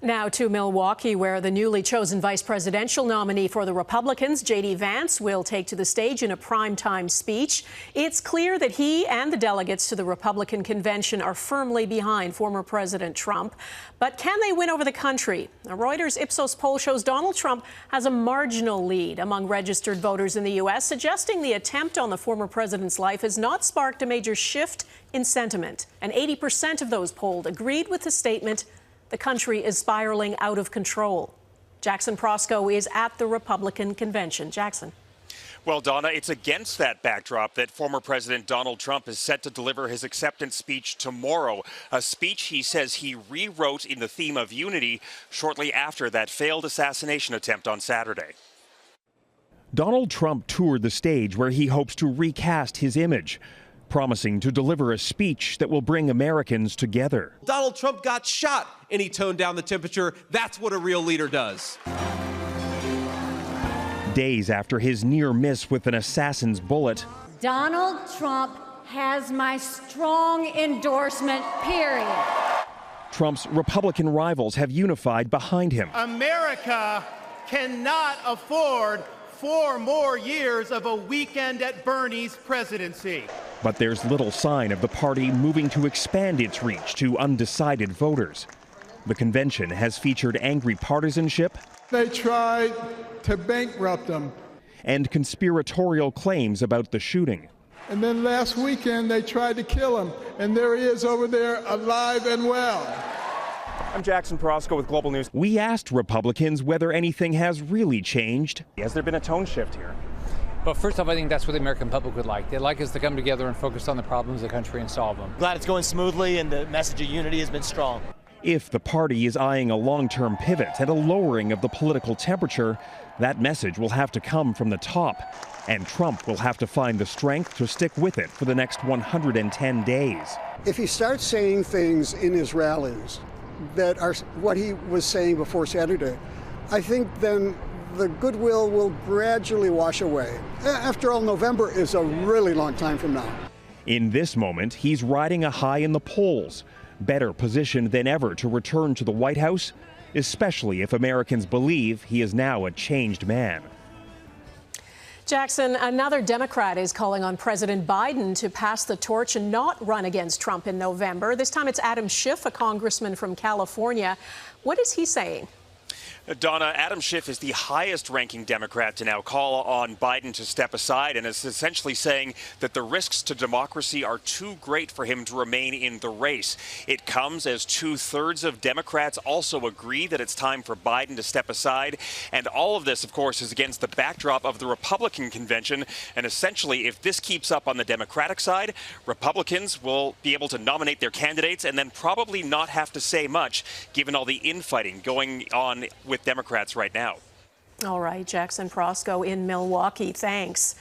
Now to Milwaukee, where the newly chosen vice presidential nominee for the Republicans, Vance, will take to the stage in a primetime speech. It's clear that he and the delegates to the Republican convention are firmly behind former President Trump. But can they win over the country? A Reuters Ipsos poll shows Donald Trump has a marginal lead among registered voters in the U.S., suggesting the attempt on the former president's life has not sparked a major shift in sentiment. And 80% of those polled agreed with the statement, "The country is spiraling out of control." Jackson Proskow is at the Republican convention. Jackson. Well, Donna, it's against that backdrop that former President Donald Trump is set to deliver his acceptance speech tomorrow, a speech he says he rewrote in the theme of unity shortly after that failed assassination attempt on Saturday. Donald Trump toured the stage where he hopes to recast his image, promising to deliver a speech that will bring Americans together. Donald Trump got shot and he toned down the temperature. That's what a real leader does. Days after his near miss with an assassin's bullet, Donald Trump has my strong endorsement, period. Trump's Republican rivals have unified behind him. America cannot afford 4 more years of a weekend at Bernie's presidency. But there's little sign of the party moving to expand its reach to undecided voters. The convention has featured angry partisanship. They tried to bankrupt him. And conspiratorial claims about the shooting. And then last weekend they tried to kill him. And there he is over there, alive and well. I'm Jackson Proskow with Global News. We asked Republicans whether anything has really changed. Has there been a tone shift here? Well, first off, I think that's what the American public would like. They'd like us to come together and focus on the problems of the country and solve them. Glad it's going smoothly and the message of unity has been strong. If the party is eyeing a long-term pivot and a lowering of the political temperature, that message will have to come from the top. And Trump will have to find the strength to stick with it for the next 110 days. If he starts saying things in his rallies that are what he was saying before Saturday, I think then the goodwill will gradually wash away. After all, November is a really long time from now. In this moment, he's riding a high in the polls, better positioned than ever to return to the White House, especially if Americans believe he is now a changed man. Jackson, another Democrat is calling on President Biden to pass the torch and not run against Trump in November. This time it's Adam Schiff, a congressman from California. What is he saying? Donna, Adam Schiff is the highest-ranking Democrat to now call on Biden to step aside and is essentially saying that the risks to democracy are too great for him to remain in the race. It comes as 2/3 of Democrats also agree that it's time for Biden to step aside. And all of this, of course, is against the backdrop of the Republican convention. And essentially, if this keeps up on the Democratic side, Republicans will be able to nominate their candidates and then probably not have to say much, given all the infighting going on with Democrats right now. All right, Jackson Proskow in Milwaukee. Thanks.